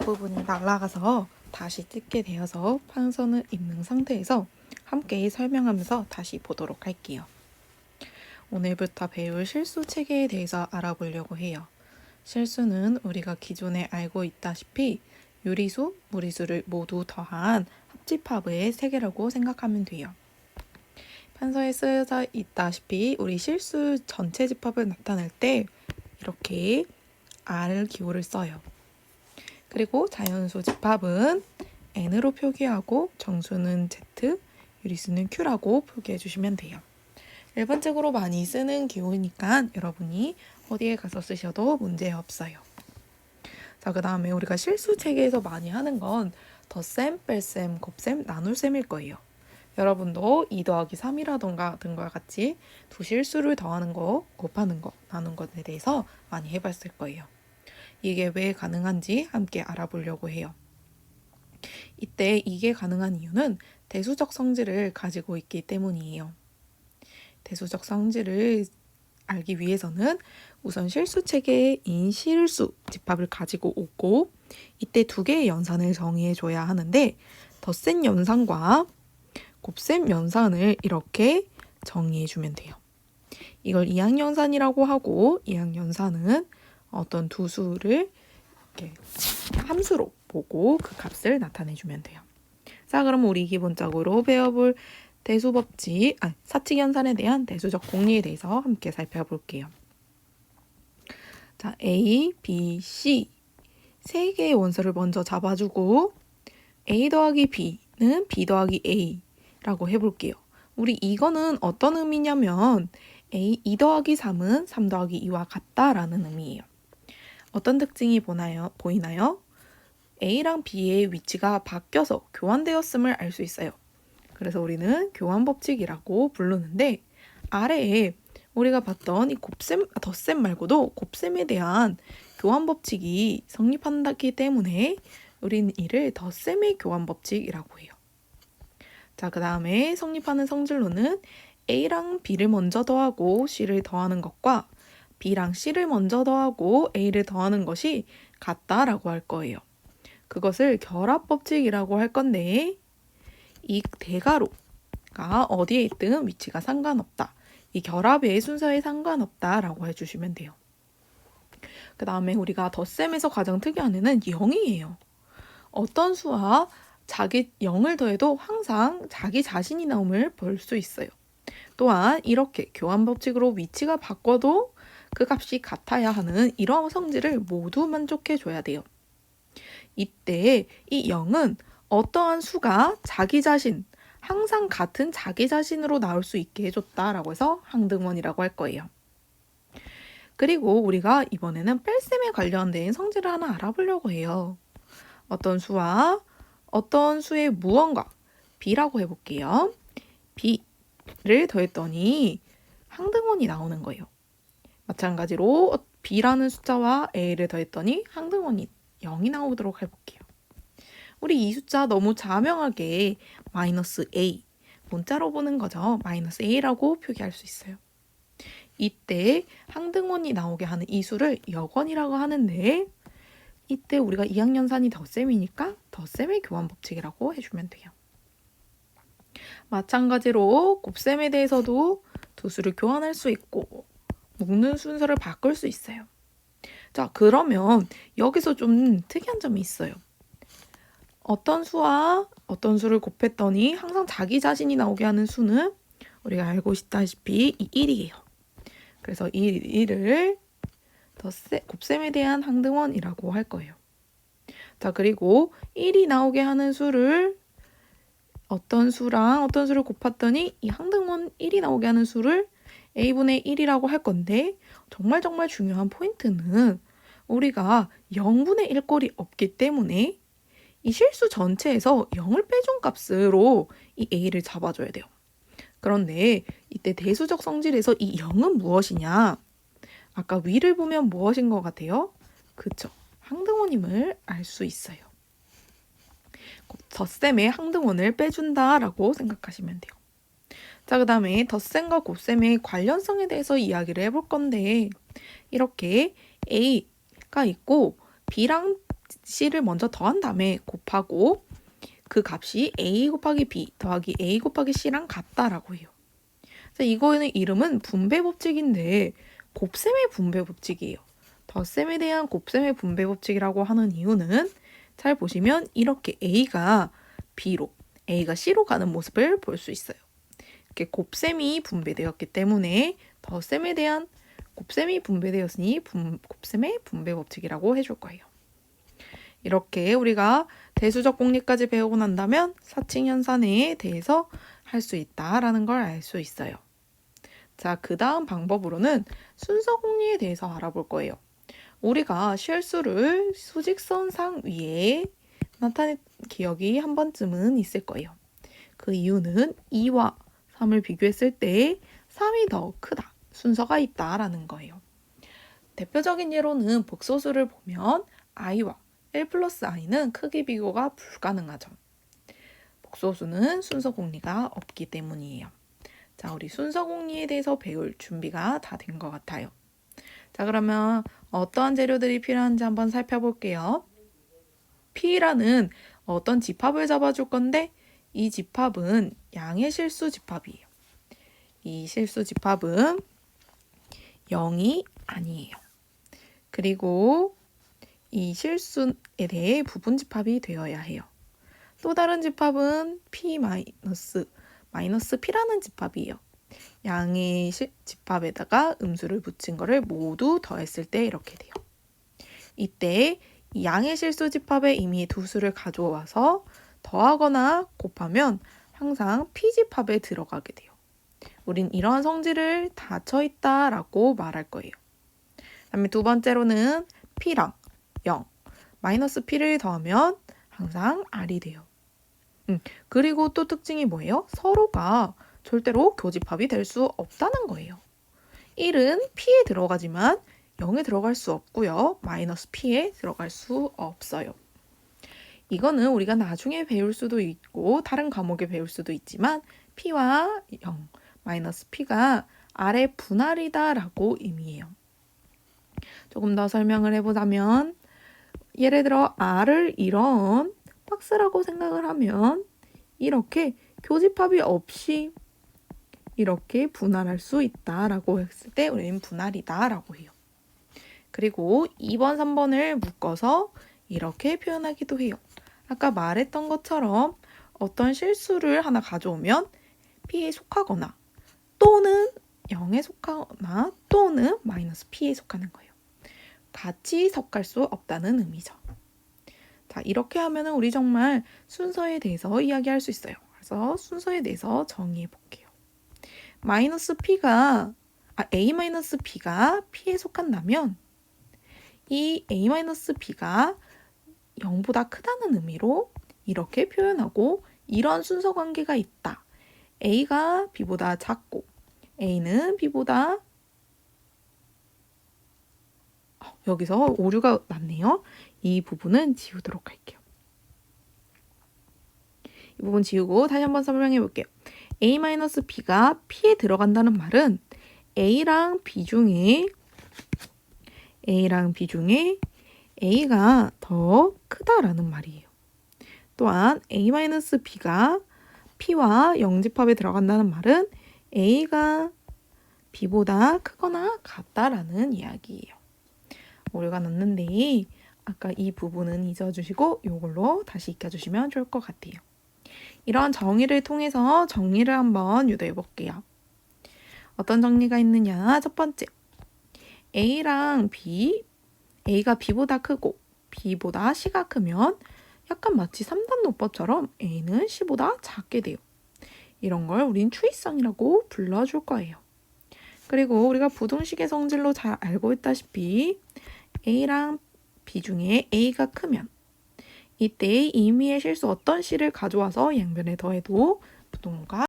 앞부분이 날아가서 다시 찍게 되어서 판서는 있는 상태에서 함께 설명하면서 다시 보도록 할게요. 오늘부터 배울 실수 체계에 대해서 알아보려고 해요. 실수는 우리가 기존에 알고 있다시피 유리수, 무리수를 모두 더한 합집합의 세개라고 생각하면 돼요. 판서에 쓰여져 있다시피 우리 실수 전체 집합을 나타낼 때 이렇게 R 기호를 써요. 그리고 자연수 집합은 N으로 표기하고 정수는 Z, 유리수는 Q라고 표기해 주시면 돼요. 일반적으로 많이 쓰는 기호니까 여러분이 어디에 가서 쓰셔도 문제 없어요. 자, 그 다음에 우리가 실수 체계에서 많이 하는 건 덧셈, 뺄셈, 곱셈, 나눗셈일 거예요. 여러분도 2 더하기 3이라던가 등과 같이 두 실수를 더하는 거, 곱하는 거, 나눈 것에 대해서 많이 해봤을 거예요. 이게 왜 가능한지 함께 알아보려고 해요. 이때 이게 가능한 이유는 대수적 성질을 가지고 있기 때문이에요. 대수적 성질을 알기 위해서는 우선 실수 체계인 실수 집합을 가지고 오고 이때 두 개의 연산을 정의해 줘야 하는데 덧셈 연산과 곱셈 연산을 이렇게 정의해 주면 돼요. 이걸 이항연산이라고 하고 이항연산은 어떤 두 수를 이렇게 함수로 보고 그 값을 나타내 주면 돼요. 자, 그럼 우리 기본적으로 배워볼 대수법칙, 사칙연산에 대한 대수적 공리에 대해서 함께 살펴볼게요. 자, A, B, C 세 개의 원소를 먼저 잡아주고 A 더하기 B는 B 더하기 A라고 해볼게요. 우리 이거는 어떤 의미냐면 A 2 더하기 3은 3 더하기 2와 같다라는 의미예요. 어떤 특징이 보이나요? A랑 B의 위치가 바뀌어서 교환되었음을 알 수 있어요. 그래서 우리는 교환법칙이라고 부르는데 아래에 우리가 봤던 이 덧셈 말고도 곱셈에 대한 교환법칙이 성립한다기 때문에 우리는 이를 덧셈의 교환법칙이라고 해요. 자, 그 다음에 성립하는 성질로는 A랑 B를 먼저 더하고 C를 더하는 것과 B랑 C를 먼저 더하고 A를 더하는 것이 같다라고 할 거예요. 그것을 결합법칙이라고 할 건데 이 대가로가 어디에 있든 위치가 상관없다. 이 결합의 순서에 상관없다라고 해주시면 돼요. 그 다음에 우리가 덧셈에서 가장 특이한 애는 0이에요. 어떤 수와 자기 0을 더해도 항상 자기 자신이 나옴을 볼 수 있어요. 또한 이렇게 교환법칙으로 위치가 바꿔도 그 값이 같아야 하는 이러한 성질을 모두 만족해 줘야 돼요. 이때 이 0은 어떠한 수가 자기 자신, 항상 같은 자기 자신으로 나올 수 있게 해줬다라고 해서 항등원이라고 할 거예요. 그리고 우리가 이번에는 뺄셈에 관련된 성질을 하나 알아보려고 해요. 어떤 수와 어떤 수의 무언가 B라고 해볼게요. B를 더했더니 항등원이 나오는 거예요. 마찬가지로 B라는 숫자와 A를 더했더니 항등원이 0이 나오도록 해볼게요. 우리 이 숫자 너무 자명하게 마이너스 A, 문자로 보는 거죠. 마이너스 A라고 표기할 수 있어요. 이때 항등원이 나오게 하는 이 수를 역원이라고 하는데 이때 우리가 이항연산이 덧셈이니까 덧셈의 교환법칙이라고 해주면 돼요. 마찬가지로 곱셈에 대해서도 두 수를 교환할 수 있고 묶는 순서를 바꿀 수 있어요. 자, 그러면 여기서 좀 특이한 점이 있어요. 어떤 수와 어떤 수를 곱했더니 항상 자기 자신이 나오게 하는 수는 우리가 알고 있다시피 이 1이에요. 그래서 이 1을 곱셈에 대한 항등원이라고 할 거예요. 자, 그리고 1이 나오게 하는 수를 어떤 수랑 어떤 수를 곱했더니 이 항등원 1이 나오게 하는 수를 A분의 1이라고 할 건데 정말 중요한 포인트는 우리가 0분의 1 꼴이 없기 때문에 이 실수 전체에서 0을 빼준 값으로 이 A를 잡아줘야 돼요. 그런데 이때 대수적 성질에서 이 0은 무엇이냐? 아까 위를 보면 무엇인 것 같아요? 그쵸? 항등원임을 알 수 있어요. 덧셈의 항등원을 빼준다라고 생각하시면 돼요. 자, 그 다음에 덧셈과 곱셈의 관련성에 대해서 이야기를 해볼 건데 이렇게 A가 있고 B랑 C를 먼저 더한 다음에 곱하고 그 값이 A 곱하기 B 더하기 A 곱하기 C랑 같다라고 해요. 이거는 이름은 분배 법칙인데 곱셈의 분배 법칙이에요. 덧셈에 대한 곱셈의 분배 법칙이라고 하는 이유는 잘 보시면 이렇게 A가 B로, A가 C로 가는 모습을 볼 수 있어요. 이렇게 곱셈이 분배되었기 때문에 덧셈에 대한 곱셈이 분배되었으니 곱셈의 분배 법칙이라고 해줄 거예요. 이렇게 우리가 대수적 공리까지 배우고 난다면 사칙 연산에 대해서 할 수 있다라는 걸 알 수 있어요. 자, 그 다음 방법으로는 순서 공리에 대해서 알아볼 거예요. 우리가 실수를 수직선상 위에 나타낸 기억이 한 번쯤은 있을 거예요. 그 이유는 2와 3을 비교했을 때 3이 더 크다, 순서가 있다라는 거예요. 대표적인 예로는 복소수를 보면 i와 1 플러스 i는 크기 비교가 불가능하죠. 복소수는 순서 공리가 없기 때문이에요. 자, 우리 순서 공리에 대해서 배울 준비가 다 된 것 같아요. 자, 그러면 어떠한 재료들이 필요한지 한번 살펴볼게요. P라는 어떤 집합을 잡아줄 건데 이 집합은 양의 실수 집합이에요. 이 실수 집합은 0이 아니에요. 그리고 이 실수에 대해 부분 집합이 되어야 해요. 또 다른 집합은 P 마이너스 P라는 집합이에요. 양의 집합에다가 음수를 붙인 거를 모두 더했을 때 이렇게 돼요. 이때 이 양의 실수 집합에 이미 두 수를 가져와서 더하거나 곱하면 항상 P집합에 들어가게 돼요. 우린 이러한 성질을 닫혀 있다라고 말할 거예요. 그다음에 두 번째로는 P랑 0, 마이너스 P를 더하면 항상 R이 돼요. 그리고 또 특징이 뭐예요? 서로가 절대로 교집합이 될 수 없다는 거예요. 1은 P에 들어가지만 0에 들어갈 수 없고요. 마이너스 P에 들어갈 수 없어요. 이거는 우리가 나중에 배울 수도 있고 다른 과목에 배울 수도 있지만 P와 0, 마이너스 P가 R의 분할이다라고 의미해요. 조금 더 설명을 해보자면 예를 들어 R을 이런 박스라고 생각을 하면 이렇게 교집합이 없이 이렇게 분할할 수 있다라고 했을 때 우리는 분할이다라고 해요. 그리고 2번, 3번을 묶어서 이렇게 표현하기도 해요. 아까 말했던 것처럼 어떤 실수를 하나 가져오면 P에 속하거나 또는 0에 속하거나 또는 마이너스 P에 속하는 거예요. 같이 섞을 수 없다는 의미죠. 자, 이렇게 하면 우리 정말 순서에 대해서 이야기할 수 있어요. 그래서 순서에 대해서 정의해 볼게요. A-B가 P에 속한다면 이 A-B가 0보다 크다는 의미로 이렇게 표현하고 이런 순서 관계가 있다. A가 B보다 작고 A는 B보다 여기서 오류가 났네요. 이 부분은 지우도록 할게요. 이 부분 지우고 다시 한번 설명해 볼게요. A-B가 P에 들어간다는 말은 A랑 B 중에 A가 더 크다라는 말이에요. 또한 A-B가 P와 0집합에 들어간다는 말은 A가 B보다 크거나 같다라는 이야기예요. 오류가 났는데 아까 이 부분은 잊어주시고 이걸로 다시 익혀주시면 좋을 것 같아요. 이런 정의를 통해서 정리를 한번 유도해 볼게요. 어떤 정리가 있느냐? 첫 번째, A랑 B, A가 B보다 크고 B보다 C가 크면 약간 마치 3단 노법처럼 A는 C보다 작게 돼요. 이런 걸 우린 추이성이라고 불러줄 거예요. 그리고 우리가 부등식의 성질로 잘 알고 있다시피 A랑 B 중에 A가 크면 이때 임의의 실수 어떤 C를 가져와서 양변에 더해도 부동호가